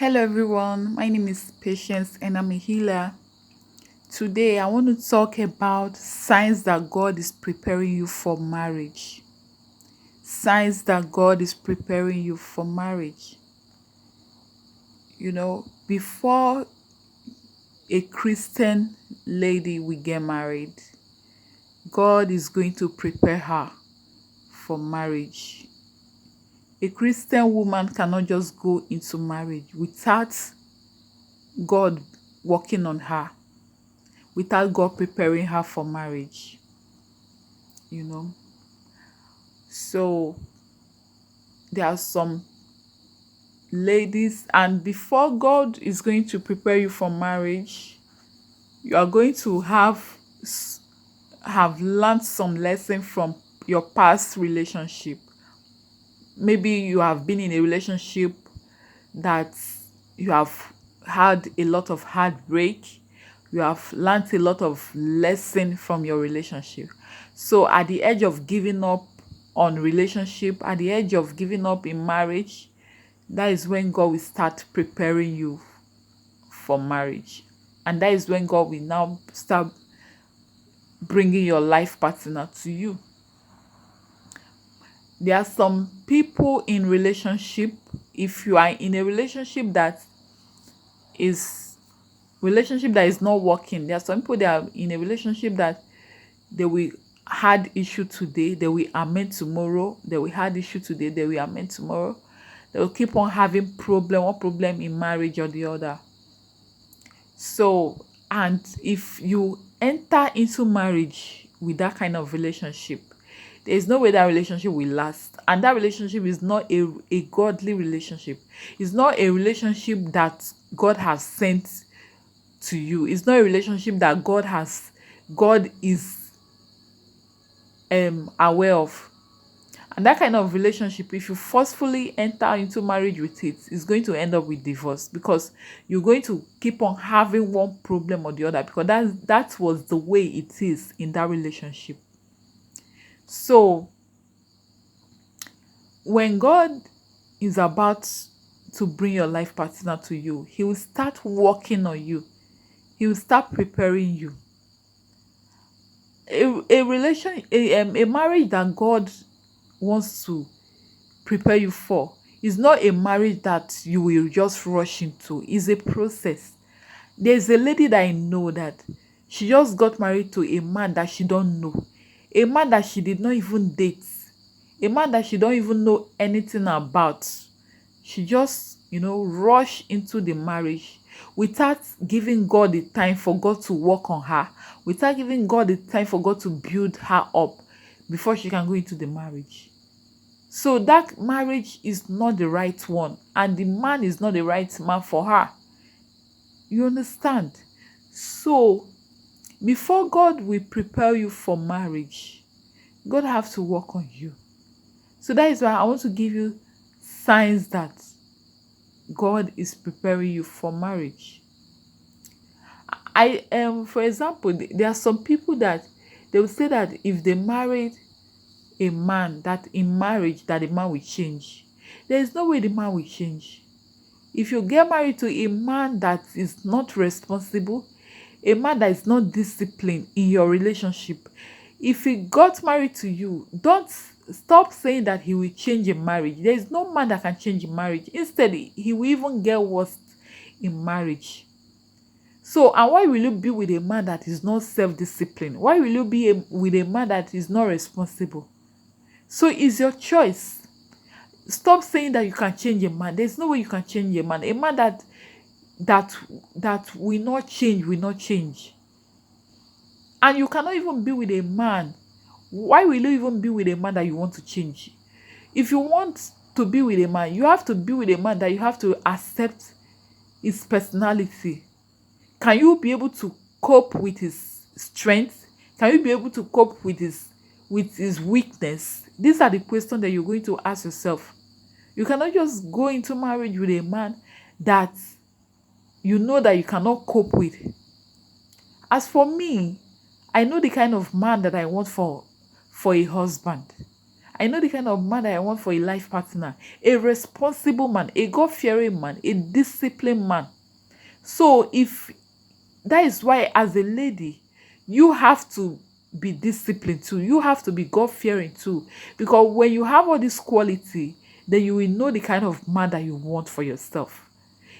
Hello everyone, my name is Patience and I'm a healer. Today I want to talk about signs that God is preparing you for marriage. Signs that God is preparing you for marriage. Before a Christian lady will get married, God is going to prepare her for marriage. A Christian woman cannot just go into marriage without God working on her, without God preparing her for marriage, you know. So there are some ladies, and before God is going to prepare you for marriage, you are going to have learned some lesson from your past relationship. Maybe you have been in a relationship that you have had a lot of heartbreak. You have learned a lot of lesson from your relationship. So at the edge of giving up on relationship, at the edge of giving up in marriage, that is when God will start preparing you for marriage. And that is when God will now start bringing your life partner to you. There are some people in relationship, if you are in a is relationship that is not working, there are some people that are in a relationship that they will had issue today, they will amend tomorrow, they will had issue today, they will amend tomorrow. They will keep on having one problem in marriage or the other. So, and if you enter into marriage with that kind of relationship, there is no way that relationship will last. And that relationship is not a godly relationship. It's not a relationship that God has sent to you. It's not a relationship that God is aware of. And that kind of relationship, if you forcefully enter into marriage with it, is going to end up with divorce, because you're going to keep on having one problem or the other, because that was the way it is in that relationship. So when God is about to bring your life partner to you, he will start working on you. He will start preparing you. A marriage that God wants to prepare you for is not a marriage that you will just rush into. It's a process. There's a lady that I know that she just got married to a man that she don't know, a man that she did not even date, a man that she don't even know anything about. She just rush into the marriage without giving God the time for God to work on her, without giving God the time for God to build her up before she can go into the marriage. So that marriage is not the right one, and the man is not the right man for her. You understand? So before God will prepare you for marriage, God have to work on you. So that is why I want to give you signs that God is preparing you for marriage. For example, there are some people that they will say that if they married a man, that in marriage that the man will change. There is no way the man will change. If you get married to a man that is not responsible, a man that is not disciplined in your relationship, if he got married to you, don't stop saying that he will change a marriage. There is no man that can change a marriage. Instead, he will even get worse in marriage. So, and why will you be with a man that is not self-disciplined? Why will you be with a man that is not responsible? So it's your choice. Stop saying that you can change a man. There's no way you can change a man. A man that will not change will not change. And you cannot even be with a man. Why will you even be with a man that you want to change? If you want to be with a man, you have to be with a man that you have to accept his personality. Can you be able to cope with his strength? Can you be able to cope with his weakness? These are the questions that you're going to ask yourself. You cannot just go into marriage with a man that you know that you cannot cope with. As for me, I know the kind of man that I want for a husband. I know the kind of man that I want for a life partner. A responsible man, a God-fearing man, a disciplined man. So if that is why, as a lady, you have to be disciplined too. You have to be God-fearing too. Because when you have all this quality, then you will know the kind of man that you want for yourself.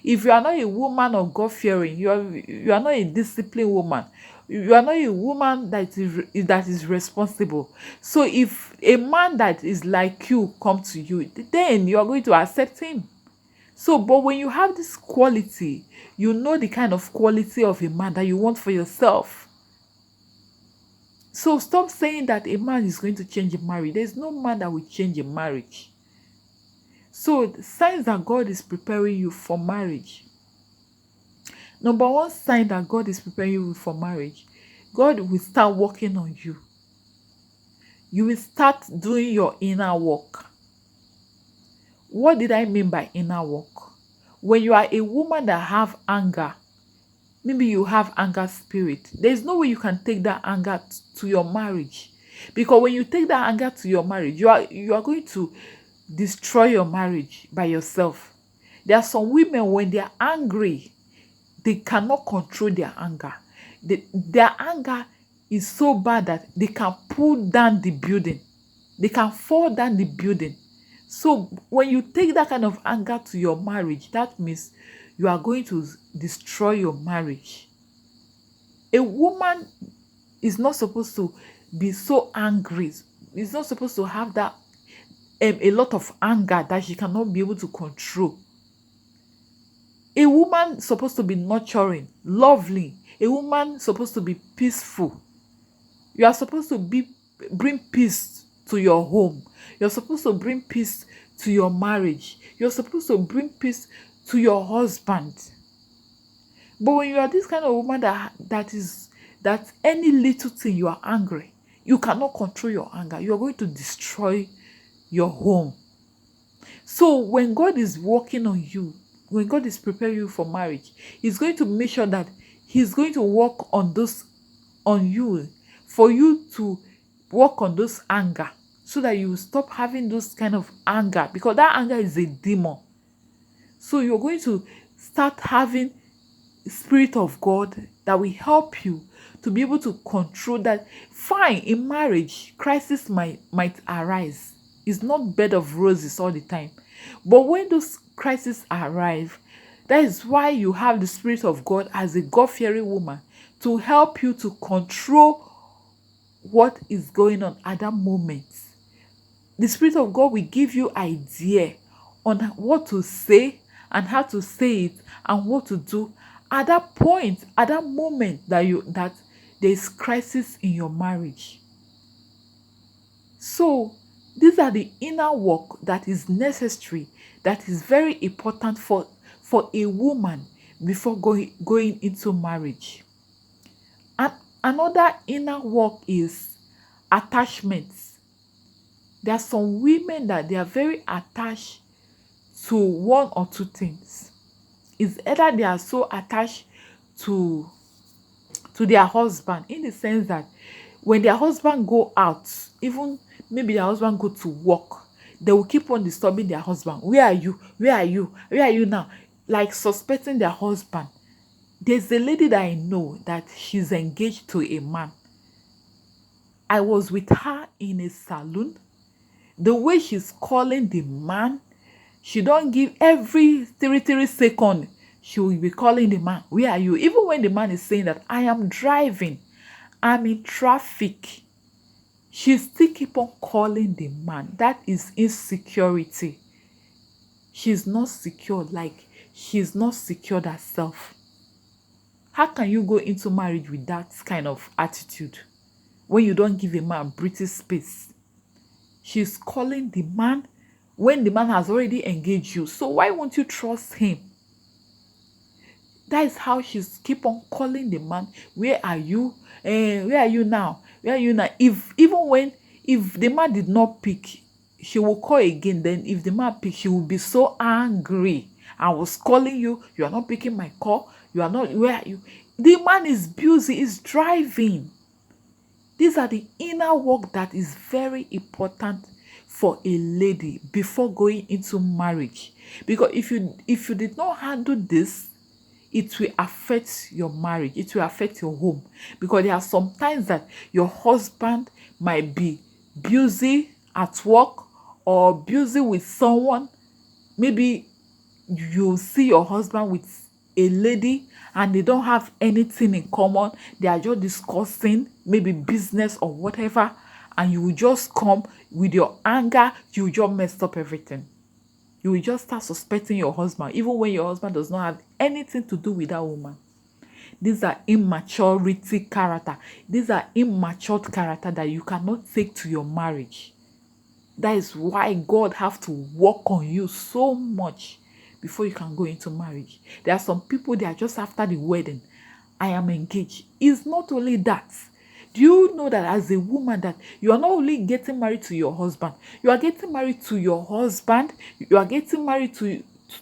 If you are not a woman of God-fearing, you are not a disciplined woman. You are not a woman that is responsible. So if a man that is like you come to you, then you are going to accept him. So, but when you have this quality, you know the kind of quality of a man that you want for yourself. So stop saying that a man is going to change a marriage. There's no man that will change a marriage. So the signs that God is preparing you for marriage. Number one sign that God is preparing you for marriage, God will start working on you. You will start doing your inner work. What did I mean by inner work? When you are a woman that have anger, maybe you have anger spirit, there's no way you can take that anger to your marriage. Because when you take that anger to your marriage, you are going to destroy your marriage by yourself. There are some women, when they are angry, they cannot control their anger. Their anger is so bad that they can pull down the building. They can fall down the building. So when you take that kind of anger to your marriage, that means you are going to destroy your marriage. A woman is not supposed to be so angry. Is not supposed to have that a lot of anger that she cannot be able to control. A woman supposed to be nurturing, lovely. A woman supposed to be peaceful. You are supposed to bring peace to your home. You're supposed to bring peace to your marriage. You're supposed to bring peace to your husband. But when you are this kind of woman that any little thing you are angry, you cannot control your anger. You are going to destroy your home. So when God is working on you, when God is preparing you for marriage, He's going to make sure that He's going to work on you, for you to work on those anger, so that you stop having those kind of anger, because that anger is a demon. So you're going to start having Spirit of God that will help you to be able to control that. Fine, in marriage, crisis might arise. It's not bed of roses all the time. But when those crises arrive, that is why you have the Spirit of God as a God-fearing woman to help you to control what is going on at that moment. The Spirit of God will give you idea on what to say and how to say it and what to do at that point, at that moment that there is crisis in your marriage. So these are the inner work that is necessary, that is very important for a woman before going into marriage. And another inner work is attachments. There are some women that they are very attached to one or two things. It's either they are so attached to their husband, in the sense that when their husband go out, even maybe their husband go to work, they will keep on disturbing their husband. Where are you? Where are you? Where are you now? Like suspecting their husband. There's a lady that I know that she's engaged to a man. I was with her in a salon. The way she's calling the man, she don't give every 3 seconds. She will be calling the man. Where are you? Even when the man is saying that I am driving, I'm in traffic, she still keep on calling the man. That is insecurity. She's not secure. Like, she's not secured herself. How can you go into marriage with that kind of attitude when you don't give a man breathing space? She's calling the man when the man has already engaged you. So why won't you trust him? That is how she's keep on calling the man. Where are you? Where are you now? Where are you now? If the man did not pick, she will call again. Then if the man pick, she will be so angry. I was calling you. You are not picking my call. You are not. Where are you? The man is busy. Is driving. These are the inner work that is very important for a lady before going into marriage. Because if you did not handle this, it will affect your marriage, it will affect your home. Because there are some times that your husband might be busy at work or busy with someone. Maybe you see your husband with a lady and they don't have anything in common, they are just discussing maybe business or whatever, and you will just come with your anger, you will just mess up everything. You will just start suspecting your husband even when your husband does not have anything to do with that woman. These are immaturity character. These are immature character that you cannot take to your marriage. That is why God have to work on you so much before you can go into marriage. There are some people, they are just after the wedding, I am engaged. It's not only that. Do you know that as a woman that you are not only getting married to your husband, you are getting married to your husband, you are getting married to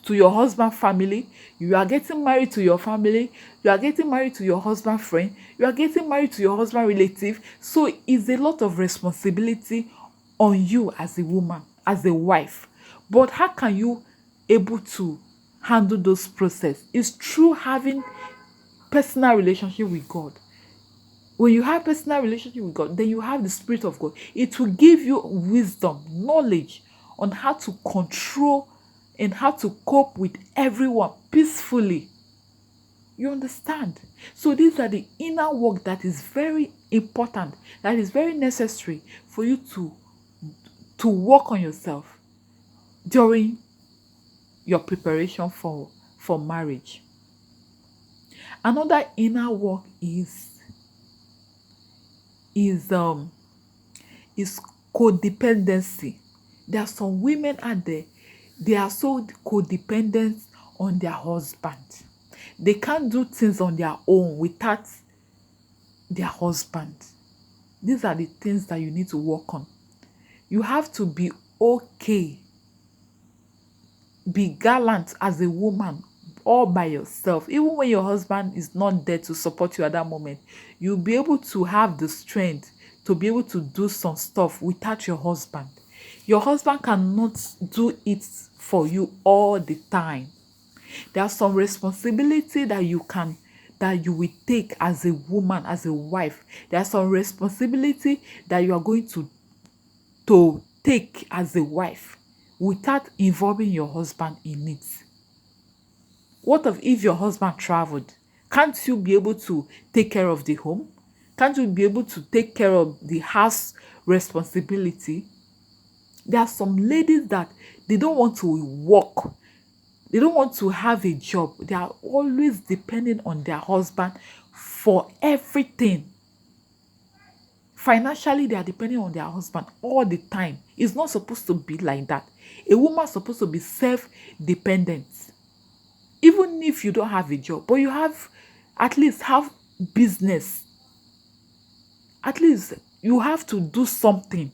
your husband family, you are getting married to your family, you are getting married to your husband friend, you are getting married to your husband relative. So it's a lot of responsibility on you as a woman, as a wife. But how can you able to handle those process? It's through having personal relationship with God. When you have personal relationship with God, then you have the Spirit of God. It will give you wisdom, knowledge on how to control and how to cope with everyone peacefully. You understand? So these are the inner work that is very important, that is very necessary for you to work on yourself during your preparation for marriage. Another inner work is is codependency. There are some women out there, they are so codependent on their husband. They can't do things on their own without their husband. These are the things that you need to work on. You have to be okay, be gallant as a woman all by yourself. Even when your husband is not there to support you at that moment, you'll be able to have the strength to be able to do some stuff without your husband. Your husband cannot do it for you all the time. There's some responsibility that you will take as a woman, as a wife. There's some responsibility that you are going to take as a wife without involving your husband in it. What if your husband traveled? Can't you be able to take care of the home? Can't you be able to take care of the house responsibility? There are some ladies that they don't want to work. They don't want to have a job. They are always depending on their husband for everything. Financially, they are depending on their husband all the time. It's not supposed to be like that. A woman is supposed to be self-dependent. Even if you don't have a job, but you have at least have business. At least you have to do something.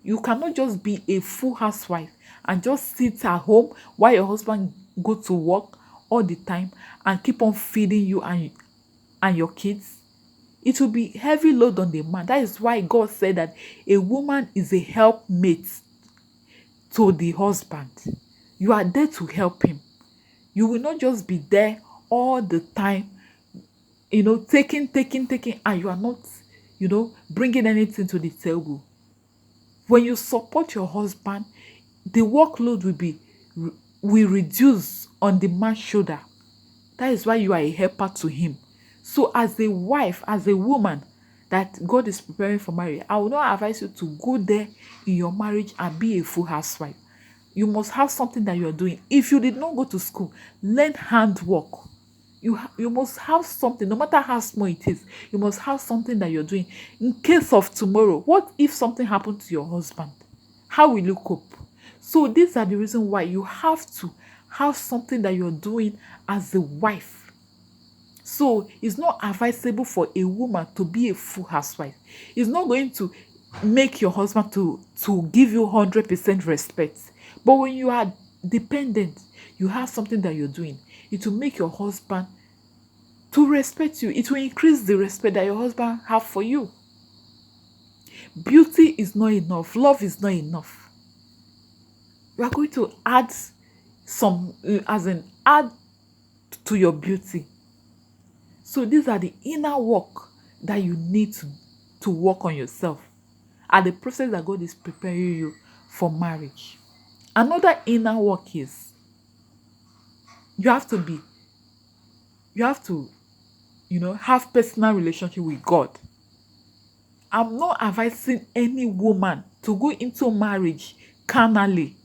You cannot just be a full housewife and just sit at home while your husband go to work all the time and keep on feeding you and your kids. It will be heavy load on the man. That is why God said that a woman is a helpmate to the husband. You are there to help him. You will not just be there all the time, taking, and you are not, bringing anything to the table. When you support your husband, the workload will reduce on the man's shoulder. That is why you are a helper to him. So as a wife, as a woman that God is preparing for marriage, I will not advise you to go there in your marriage and be a full housewife. You must have something that you are doing. If you did not go to school, learn handwork. You must have something, no matter how small it is. You must have something that you're doing. In case of tomorrow, what if something happened to your husband? How will you cope? So these are the reasons why you have to have something that you're doing as a wife. So it's not advisable for a woman to be a full housewife. It's not going to make your husband to give you 100% respect. But when you are dependent, you have something that you're doing. It will make your husband to respect you. It will increase the respect that your husband have for you. Beauty is not enough. Love is not enough. You are going to add some, as in add to your beauty. So these are the inner work that you need to work on yourself, and the process that God is preparing you for marriage. Another inner work is you have to be, you have to, have personal relationship with God. I'm not advising any woman to go into marriage carnally.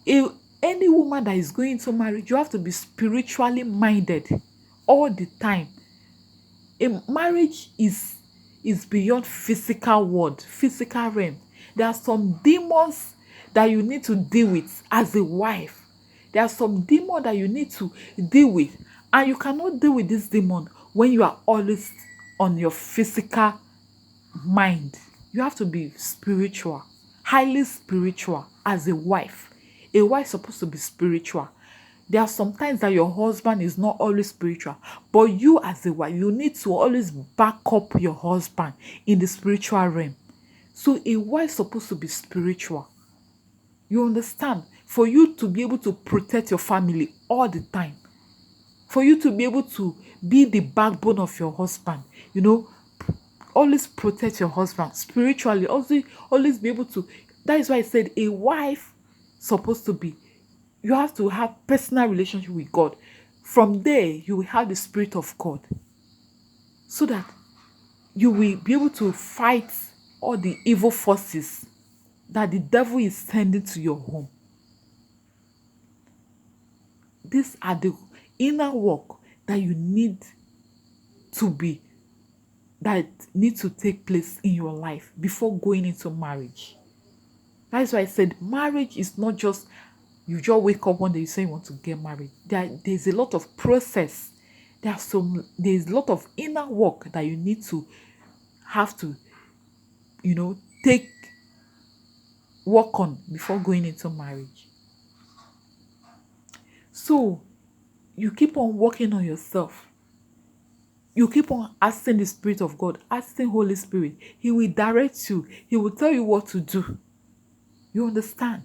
A, any woman that is going into marriage, you have to be spiritually minded all the time. A marriage is beyond physical world, physical realm. There are some demons that you need to deal with as a wife. There are some demons that you need to deal with, and you cannot deal with this demon when you are always on your physical mind. You have to be spiritual, highly spiritual as a wife. A wife is supposed to be spiritual. There are some times that your husband is not always spiritual, but you as a wife, you need to always back up your husband in the spiritual realm. So a wife is supposed to be spiritual. You understand? For you to be able to protect your family all the time, for you to be able to be the backbone of your husband, always protect your husband spiritually. Also, always be able to. That is why I said a wife supposed to be. You have to have personal relationship with God. From there, you will have the Spirit of God, so that you will be able to fight all the evil forces that the devil is sending to your home. These are the inner work that you need to be, that need to take place in your life before going into marriage. That's why I said marriage is not just you just wake up one day you say you want to get married. There's a lot of process. There's a lot of inner work that you need to have to, take work on before going into marriage. So you keep on working on yourself. You keep on asking the Spirit of God, asking Holy Spirit. He will direct you. He will tell you what to do. You understand?